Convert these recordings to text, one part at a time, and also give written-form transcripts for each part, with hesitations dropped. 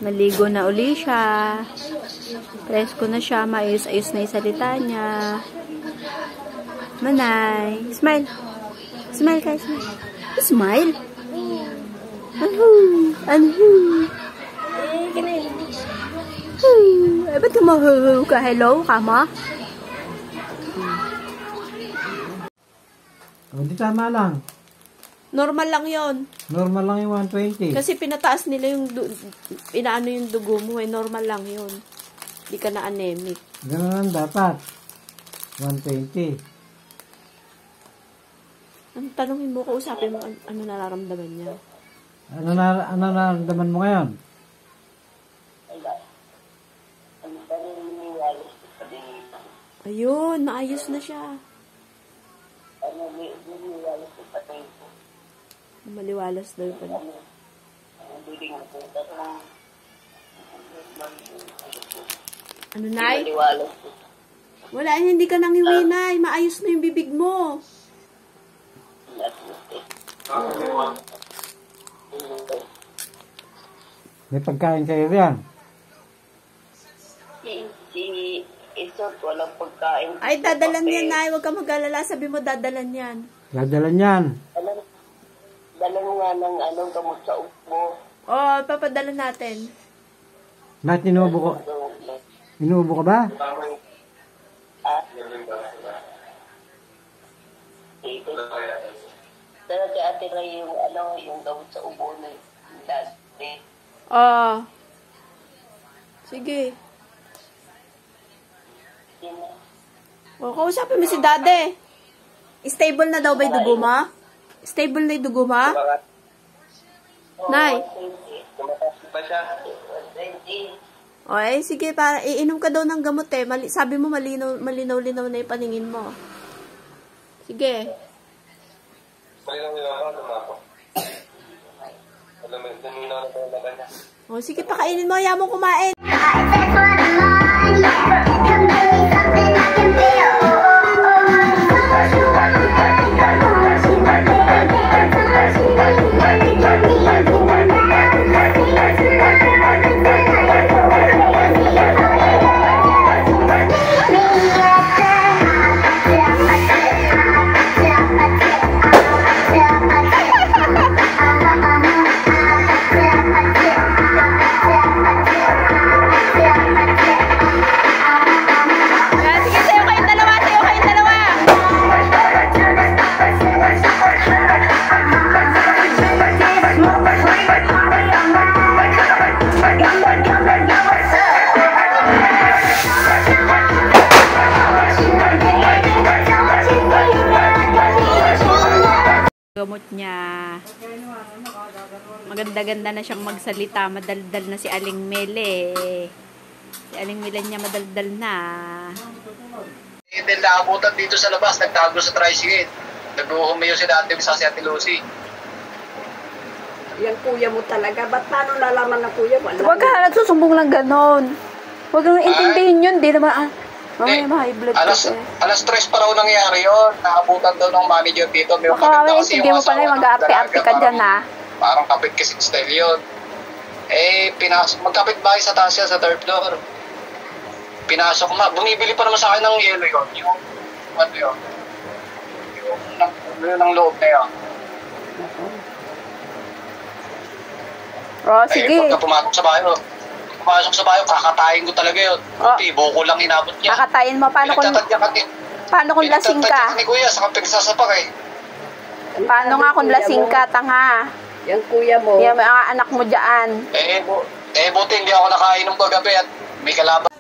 Maligo na uli siya. Presko na siya. Maayos-ayos na yung salita niya. Manay. Smile. Smile ka. Smile. Smile. Anhu. Anhu. Eh, ba't ka mahuhu ka? Hello ka mo? Hindi tama lang. Normal lang yon. Normal lang yung 120. Kasi pinataas nila yung inaano yung dugo mo eh. Normal lang yun. Hindi ka na anemic. Ganun lang dapat. 120. Ang tanongin mo, kausapin mo, ano nararamdaman niya? Ano nararamdaman mo ngayon? Ayun, maayos na siya. Maliwalas daw pala. Ano, Nay? Wala, hindi ka nang iwi, Nay. Maayos na yung bibig mo. May pagkain kayo yan? Si Isot, walang pagkain. Ay, dadalan yan, Nay. Huwag ka mag-alala. Sabi mo, dadalan yan. Dadalan yan. Dala mo nga ng gamot sa ubo. Oo, papadala natin. Bakit inuubo ko? Inuubo ka ba? Dala si Ate Ray yung gamot sa ubo na dati. Oo. Sige. O, kausapin mo si Dade. Stable na daw ba yung dugo mo? Stable na yung dugo mo? Nay. O, sige, para iinom ka daw ng gamot eh. Sabi mo malinaw-linaw na yung paningin mo. Sige. O, sige, pakainin mo. Ayaw mo kumain. Gamot niya. Maganda-ganda na siyang magsalita. Madaldal na si Aling Mele. Si Aling Mele niya madaldal na. Hindi naabutan dito sa labas. Nagtago sa tricycle. Nag-uhumayo si dati sa si Ate Lucy. Yan kuya mo talaga. Ba't paano lalaman na kuya mo? Huwag ka nagsusumbong lang ganon. Huwag kang intindihin yun. Di naman, mamaya ma-high blood kasi. Alas 3 pa raw nangyari yun. Naabutan daw ng manager dito. May baka mamaya hindi mo pala mag-aarte-arte ka dyan ha. Parang kapit kasing style yun. Eh, magkapit bahay sa taas yan sa third floor. Pinasok bumibili pa naman sa akin ng yelo yun. Yung, ano yun? Yung ng loob na yun. Oh, sige. Pagka pumasok sa bayo, kakatayin ko talaga yun. Buti, buko lang inabot niya. Kakatayin mo, paano kung lasing ka? Ni Kuya, sa kapag sasapak eh. Paano nga kung lasing ka, tanga? Yan kuya mo. Yan, may anak mo dyan. Buti hindi ako nakainom kagabi at may kalaban.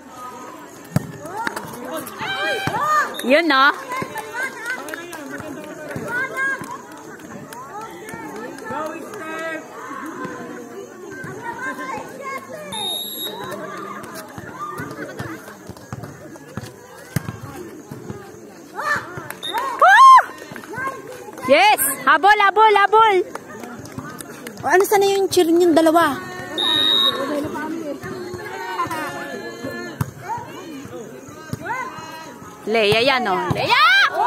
Yun, no? Yes! Habol, habol, habol! O, ano sana yung cheer niyong dalawa? Leia yan, o. Leia! Oh!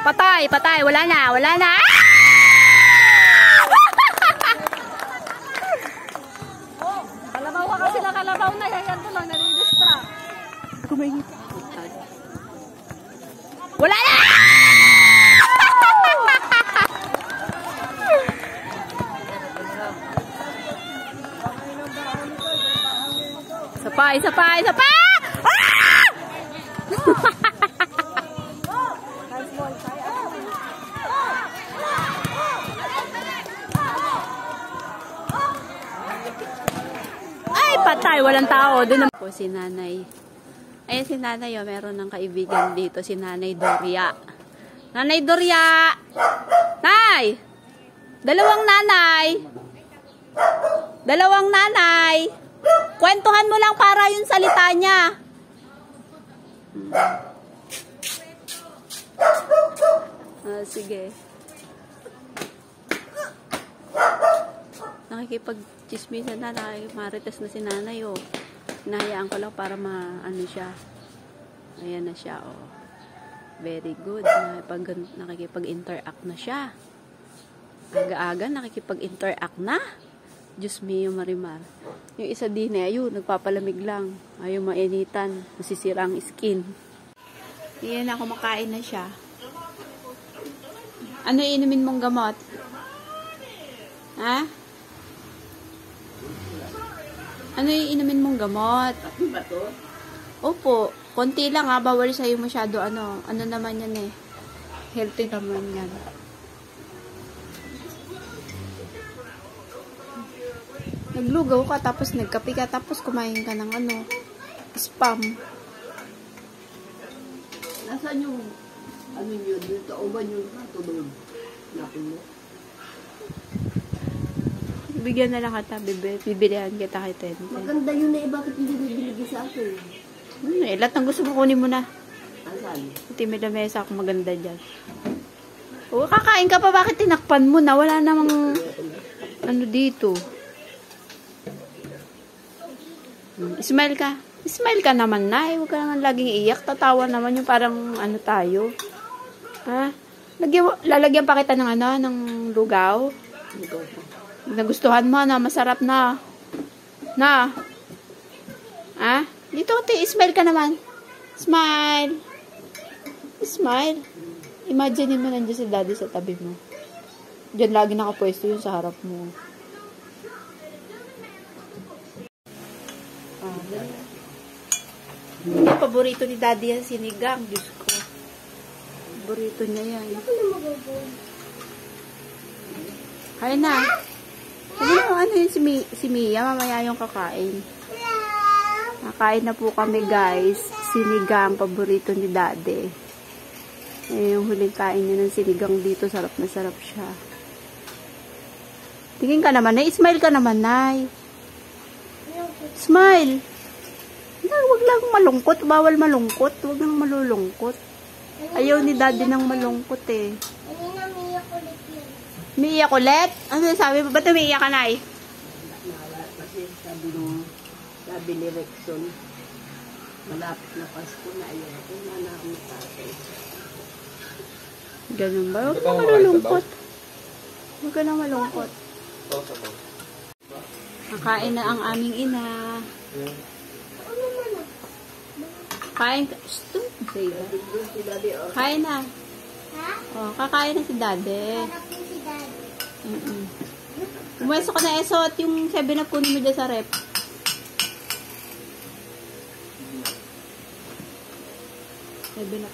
Patay, patay. Wala na, wala na. Kalabaw ka kasi na kalabaw na. Yan to lang, nare-distract. Kumahit. Wala na! Isa pa, isa pa! Ah! Ay, patay! Walang tao. Doon po si nanay. Ayan si nanay, oh, meron ng kaibigan dito, si Nanay Doria. Nanay Doria! Nay! Dalawang nanay! Dalawang nanay! Kwentuhan mo lang para yung salita niya. Sige. Nakikipag-chismisan na, marites na si nanay, oh. Nahayaan ko lang para ano siya. Ayan na siya, oh. Very good. Nakikipag-interact na siya. Aga-aga, nakikipag-interact na. Diyos mio, Marimar. Yung isa din ayun, nagpapalamig lang. Ayaw mainitan. Masisira ang skin. Yan na, kumakain na siya. Ano inumin mong gamot? Ha? Ano inumin mong gamot? Opo. Konti lang ha. Bawal sa'yo masyado ano. Ano naman yan eh. Healthy naman yan. Naglugaw ka, tapos nagkape ka, tapos kumain ka ng ano, spam. Nasaan yung, ano yun, yung tauban yung natulog? Napin mo? Bigyan na lang kita, bibilihan kita kay Tente. Maganda yun na bakit hindi nabibigay sa akin? Lahat ng gusto mo kunin mo na. Asan? Timid na mesa ako maganda dyan. O, kakain ka pa, bakit tinakpan mo na? Wala namang, ano dito. Smile ka. Smile ka naman, Nay. Huwag ka naman laging iyak. Tatawa naman yung parang ano tayo. Ha? Lalagyan pa kita ng ano, ng lugaw. Nagustuhan mo na, masarap na. Na. Ha? Dito, smile ka naman. Smile. Smile. Imagine mo nandiyan si Daddy sa tabi mo. Diyan lagi nakapwesto yung sa harap mo. Yung paborito ni Daddy yan, sinigang. Diyos ko. Paborito niya yan. Kaya na. Ano yun si Mia? Mamaya yung kakain. Kakain na po kami, guys. Sinigang, paborito ni Daddy. Yung huling kain niya ng sinigang dito. Sarap na sarap siya. Tingin ka naman, Nay. Smile ka naman, Nay. Smile. Huwag lang malungkot. Bawal malungkot. Huwag lang malulungkot. Ayaw ni Daddy nang malungkot eh. Umiiyak ulit? Ano sabi mo? Ba't umiiyak ka, Nay? Kasi sabi ni Rexon, malapit na Pasko na ayaw. Kung na ang tatay. Ganun ba? Huwag na malulungkot. Huwag ka na malungkot. Kakain na ang aming ina. Kain ka. Kain na. Oh, kakain na si Daddy. Umuweso ka na esot yung 7 na kunin mo dyan sa rep.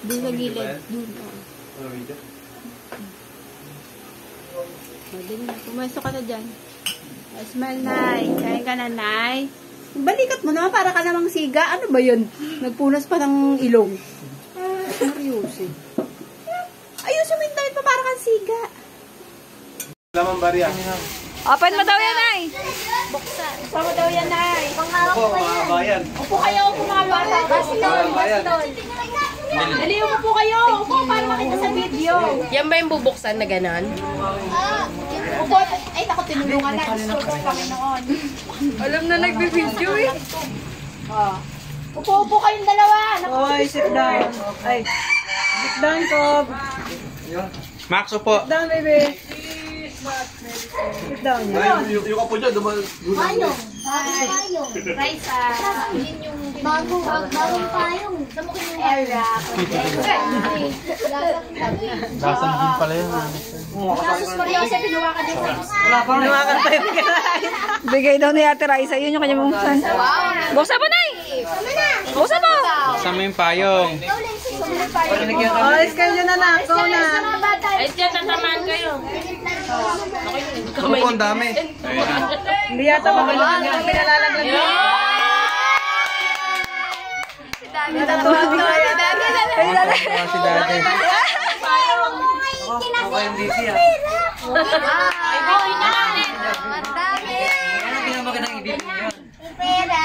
Doon sa gilid. Doon. Umuweso ka na dyan. Smile, Nay. Kain ka na, Nay. Balikat mo naman, para ka namang siga. Ano ba yun? Nagpunas pa ng ilong. Ayusin. Ayusin mo yung damit pa, para kang siga. Lamang barya. Open mo daw yan, Nay. Buksan. Buksan mo daw yan, Nay. Opo, mga bayan. Upo kayo, upo mga bata. Baston. Dali, upo kayo. Upo, para makita sa video. Yan ba yung bubuksan na ganon? Upo. Ay, naku, tinulungan na. Diyos ko, Panginoon. Alam na nagbibideo eh. Upo-upo kayong dalawa. Oy, sit down. Ay, sit down, Kob. Max, upo. Sit down, baby. Sit down. Yung kapo dyan, Payong. Rice, yun yung bagong payong. Samukin yung era. Lasang din pala yun. Sus Maria Jose, pinuha ka din. Lumakan pa yung bigay daw ni Ate Raisa. Yun yung kanyang buksan. Buksan mo, Nay! Buksan mo! Saan mo yung payong? Alis kayo na na. Ako na. Ay, tiyan, tatamaan kayo. Ano po, ang dami. Hindi yata mabalagan yan. Pinalalaglag niya. Si dati. Ako yung DC ah. Ay, boy na lang eh. Madami. Ano pinamagandang ibibig yun? Pera.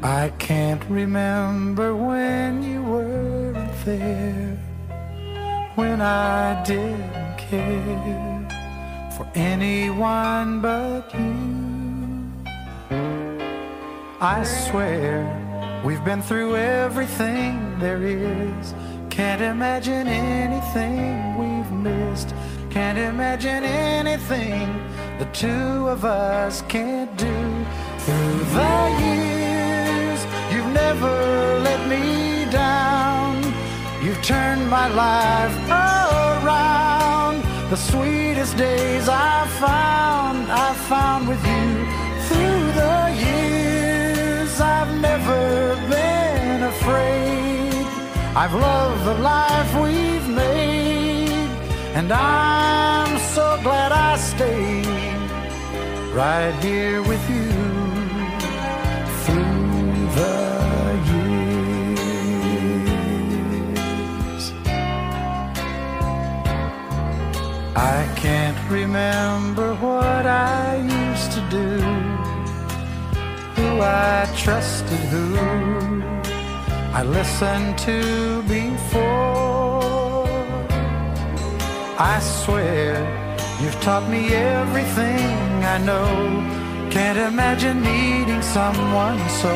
I can't remember when you weren't there, when I didn't care for anyone but you. I swear we've been through everything there is. Can't imagine anything we've missed. Can't imagine anything the two of us can't do. Through the years, you've never let me down. You've turned my life around. The sweetest days I've found with you. Through the years, I've never been afraid. I've loved the life we've made, and I'm so glad I stayed right here with you through the years. I can't remember what I used to do, who I trusted, who I listened to before. I swear you've taught me everything I know. Can't imagine needing someone so,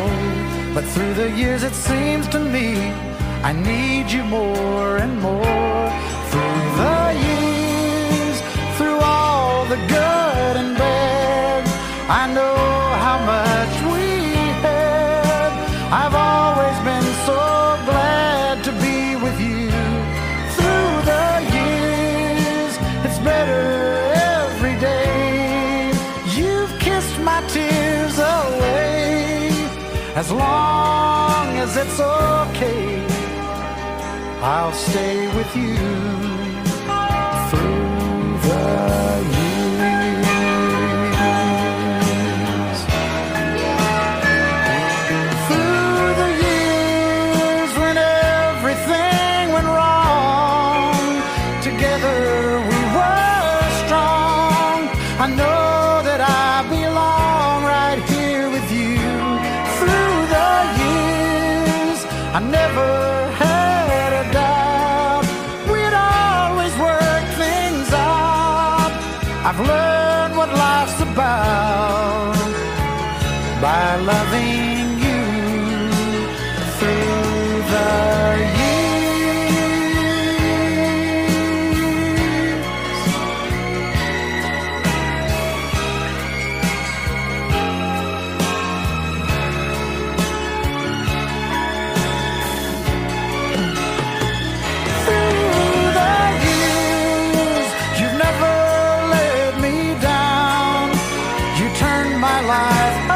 but through the years it seems to me I need you more and more. Through the years, through all the good and bad, I know how much we had. I've always been so glad to be with you. Through the years, it's better every day. You've kissed my tears away. As long as it's okay, I'll stay with you through the years. Through the years when everything went wrong, together we were strong. I know that I belong right here with you. Through the years, I never had a doubt we'd always work things out. I've learned what life's about by loving you through the my life